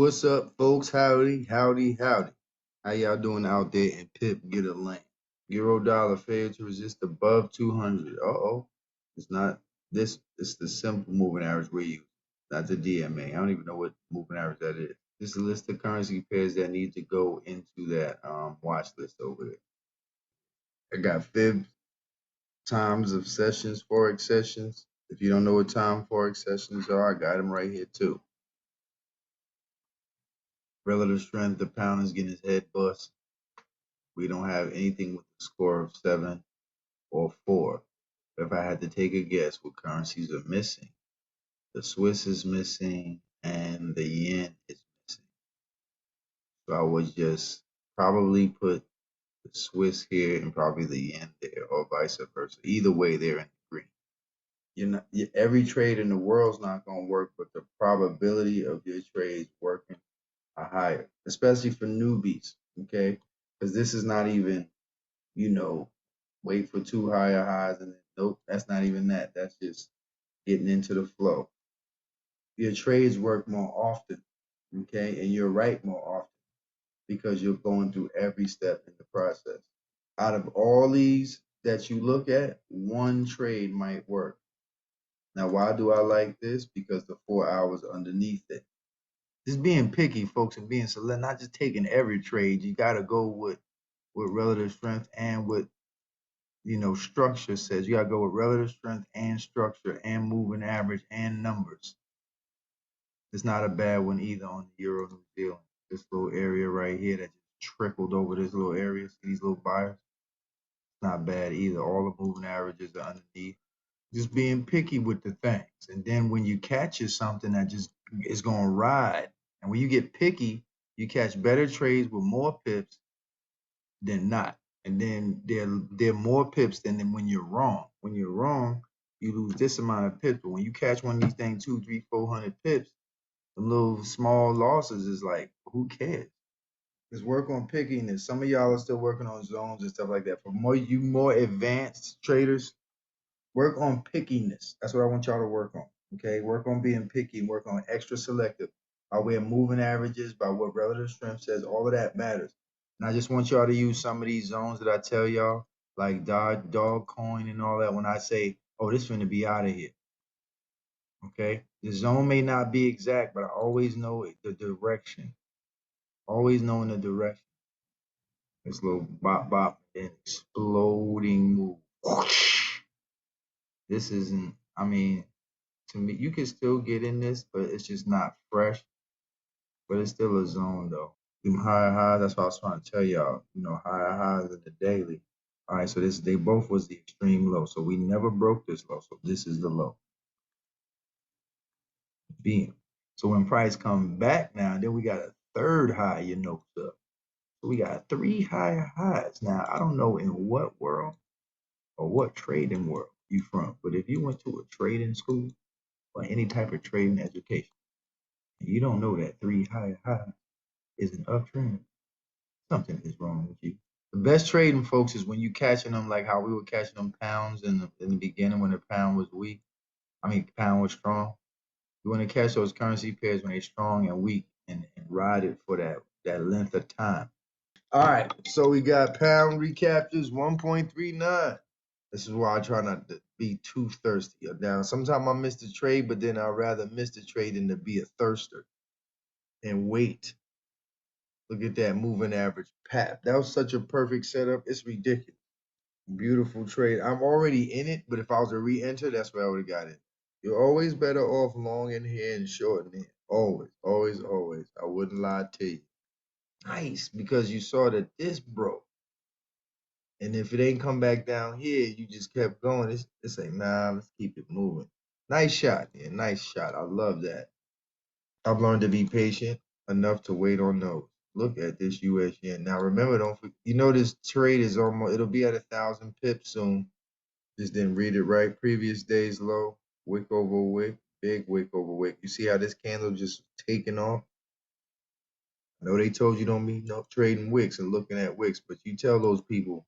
What's up, folks? Howdy, howdy, howdy. How y'all doing out there in Pip Getterz? Euro dollar failed to resist above 200. Uh-oh. It's not this. It's the simple moving average we use, not the DMA. I don't even know what moving average that is. This is a list of currency pairs that need to go into that watch list over there. I got fib times of sessions, Forex sessions. If you don't know what time Forex sessions are, I got them right here too. Relative strength, the pound is getting his head bust. We don't have anything with a score of 7 or 4. But if I had to take a guess what currencies are missing, the Swiss is missing and the yen is missing. So I would just probably put the Swiss here and probably the yen there, or vice versa. Either way, they're in the green. Every trade in the world's not going to work, but the probability of your trades working are higher, especially for newbies. Okay, because this is not even, wait for too higher highs and then nope, that's not even that. That's just getting into the flow. Your trades work more often, okay, and you're right more often because you're going through every step in the process. Out of all these that you look at, one trade might work. Now, why do I like this? Because the 4 hours underneath it. Just being picky, folks, and being select, not just taking every trade. You got to go with relative strength and with structure says. You gotta go with relative strength and structure and moving average and numbers. It's not a bad one either on the Euro New Zealand. This little area right here that just trickled over this little area. See these little bars? It's not bad either. All the moving averages are underneath. Just being picky with the things. And then when you catch something that just is gonna ride, and when you get picky, you catch better trades with more pips than not. And then there are more pips than when you're wrong. When you're wrong, you lose this amount of pips. But when you catch one of these things, 200, 300, 400 pips, the little small losses is like, who cares? Just work on picking this. Some of y'all are still working on zones and stuff like that. For more advanced traders, work on pickiness. That's what I want y'all to work on. Okay, work on being picky and work on extra selective. By way of moving averages, by what relative strength says, all of that matters. And I just want y'all to use some of these zones that I tell y'all, like dog coin and all that. When I say, oh, this finna be out of here. Okay, the zone may not be exact, but I always know the direction. Always knowing the direction. This little bop bop and exploding move. This isn't. I mean, to me, you can still get in this, but it's just not fresh. But it's still a zone though. Them higher highs, that's what I was trying to tell y'all. Higher highs in the daily. All right, so they both was the extreme low. So we never broke this low. So this is the low. Beam. So when price come back now, then we got a third high, up. So we got 3 higher highs. Now I don't know in what world or what trading world you from, but if you went to a trading school or any type of trading education, and you don't know that 3 higher highs is an uptrend, something is wrong with you. The best trading, folks, is when you catching them like how we were catching them pounds in the beginning when the pound was weak. Pound was strong. You want to catch those currency pairs when they're strong and weak and ride it for that length of time. All right, so we got pound recaptures 1.39. This is why I try not to be too thirsty. Now, sometimes I miss the trade, but then I'd rather miss the trade than to be a thirster and wait. Look at that moving average pap. That was such a perfect setup. It's ridiculous. Beautiful trade. I'm already in it, but if I was to re-enter, that's where I would have got it. You're always better off long in here and short in here. Always, always, always. I wouldn't lie to you. Nice, because you saw that this broke. And if it ain't come back down here, you just kept going. It's like, nah, let's keep it moving. Nice shot, man. Nice shot. I love that. I've learned to be patient enough to wait on those. Look at this US yen. Now remember, don't forget, this trade is almost, it'll be at 1,000 pips soon. Just didn't read it right. Previous day's low, wick over wick, big wick over wick. You see how this candle just taking off? I know they told you don't be no trading wicks and looking at wicks, but you tell those people,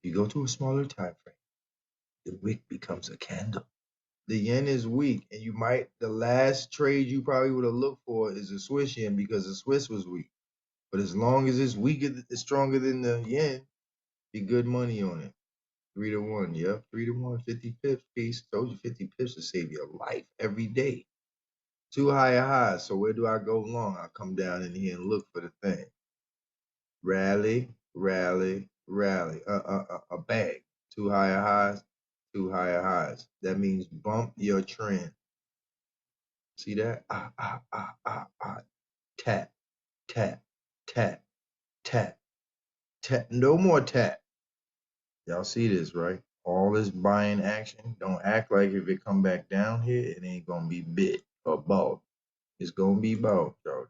if you go to a smaller time frame, the wick becomes a candle. The yen is weak, and the last trade you probably would have looked for is a Swiss yen because the Swiss was weak. But as long as it's weaker, it's stronger than the yen, be good money on it. 3 to 1, yep, 3 to 1, 50 pips piece. Told you 50 pips to save your life every day. Too high a high. So where do I go long? I come down in here and look for the thing. Rally, rally, rally. A bag. Too high a highs, too high a highs. That means bump your trend. See that? Tap, tap, tap, tap, tap. No more tap. Y'all see this, right? All this buying action. Don't act like if it come back down here, it ain't gonna be bit or bought. It's gonna be bought, y'all.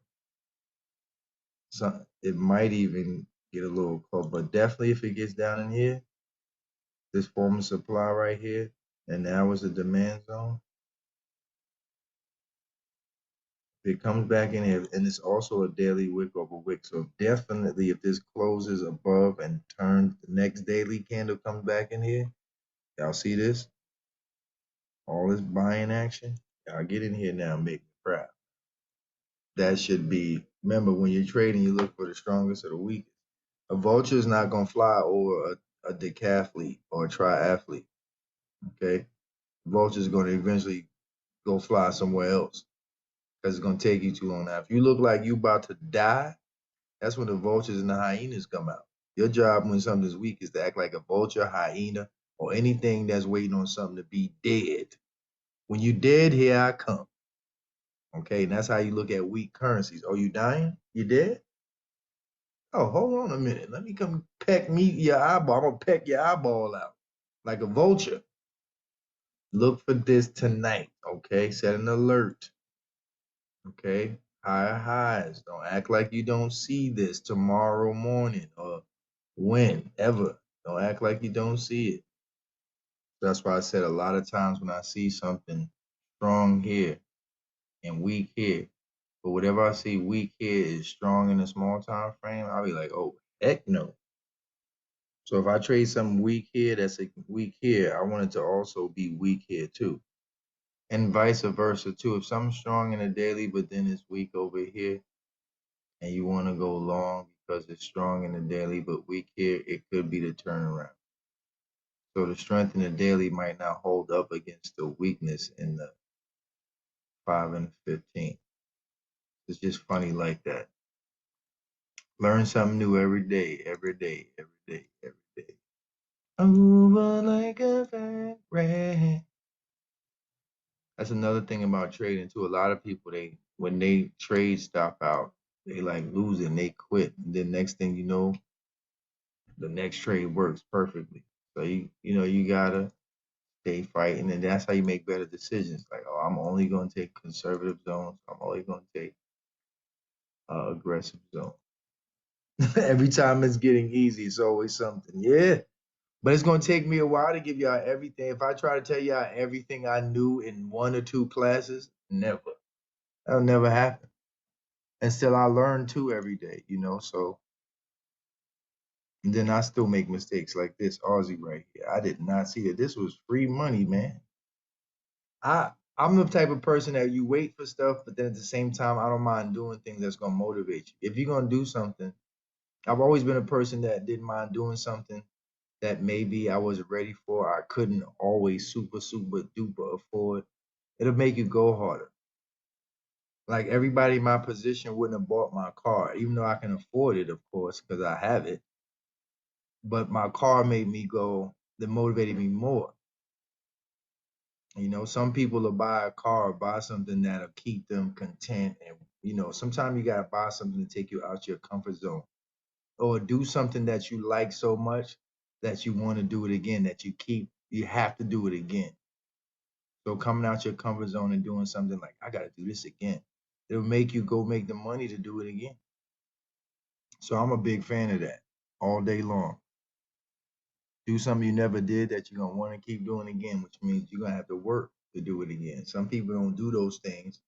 So it might even get a little close, but definitely if it gets down in here, this form of supply right here, and now is the demand zone. If it comes back in here, and it's also a daily wick over wick. So definitely if this closes above and turns the next daily candle comes back in here, y'all see this? All this buying action. Y'all get in here now and make me proud. That should be, remember when you're trading, you look for the strongest or the weakest. A vulture is not going to fly over a decathlete or a triathlete. Okay. Vulture is going to eventually go fly somewhere else because it's going to take you too long. Now, if you look like you about to die, that's when the vultures and the hyenas come out. Your job when something's weak is to act like a vulture, hyena, or anything that's waiting on something to be dead. When you dead, here I come. Okay, and that's how you look at weak currencies. Oh, you dying? You dead? Oh, hold on a minute. Let me come peck me your eyeball. I'm gonna peck your eyeball out like a vulture. Look for this tonight. Okay, set an alert. Okay, higher highs. Don't act like you don't see this tomorrow morning or whenever. Don't act like you don't see it. That's why I said a lot of times when I see something strong here and weak here, but whatever I see weak here is strong in a small time frame, I'll be like, oh, heck no. So if I trade something weak here, that's a weak here, I want it to also be weak here too. And vice versa too. If something's strong in a daily, but then it's weak over here, and you want to go long because it's strong in the daily, but weak here, it could be the turnaround. So the strength in the daily might not hold up against the weakness in the 5 and 15. It's just funny like that. Learn something new every day, every day, every day, every day. Over like a fat rat. That's another thing about trading too. A lot of people when they trade stop out, they like losing, they quit. And then next thing you know, the next trade works perfectly. So you gotta stay fighting, and that's how you make better decisions. Like, oh, I'm only gonna take conservative zones. I'm only gonna take aggressive zones. Every time it's getting easy, it's always something. Yeah. But it's gonna take me a while to give y'all everything. If I try to tell y'all everything I knew in 1 or 2 classes, never. That'll never happen. And still I learn too every day. So and then I still make mistakes like this Aussie right here. I did not see that. This was free money, man. I'm the type of person that you wait for stuff, but then at the same time, I don't mind doing things that's gonna motivate you. If you're gonna do something, I've always been a person that didn't mind doing something that maybe I wasn't ready for. I couldn't always super, super duper afford. It'll make you go harder. Like everybody in my position wouldn't have bought my car, even though I can afford it, of course, because I have it. But my car made me go, that motivated me more. Some people will buy a car or buy something that'll keep them content. And, sometimes you got to buy something to take you out your comfort zone or do something that you like so much that you want to do it again, you have to do it again. So coming out your comfort zone and doing something like, I got to do this again, it'll make you go make the money to do it again. So I'm a big fan of that all day long. Do something you never did that you're going to want to keep doing again, which means you're going to have to work to do it again. Some people don't do those things.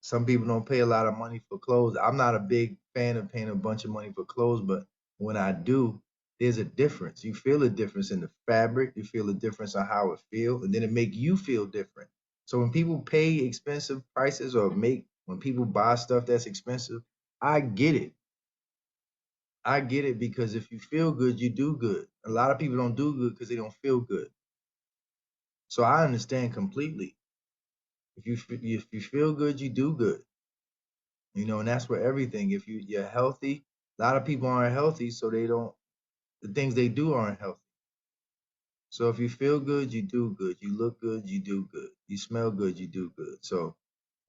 Some people don't pay a lot of money for clothes. I'm not a big fan of paying a bunch of money for clothes, but when I do, There's a difference. You feel a difference in the fabric. You feel a difference on how it feels, and then it make you feel different. So when people pay expensive prices or when people buy stuff that's expensive, I get it. I get it because if you feel good, you do good. A lot of people don't do good because they don't feel good. So I understand completely. If you feel good, you do good. You know, and that's for everything. If you're healthy, a lot of people aren't healthy, so they don't. The things they do aren't healthy. So if you feel good, you do good. You look good, you do good. You smell good, you do good. So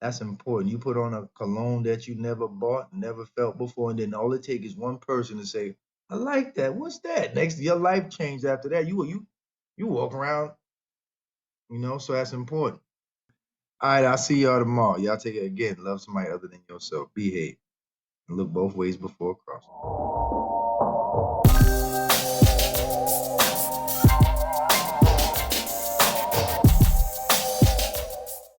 that's important. You put on a cologne that you never bought, never felt before, and then all it takes is one person to say, "I like that. What's that?" Next, your life changed after that. You walk around, you know. So that's important. All right, I'll see y'all tomorrow. Y'all take it again. Love somebody other than yourself. Behave and look both ways before crossing.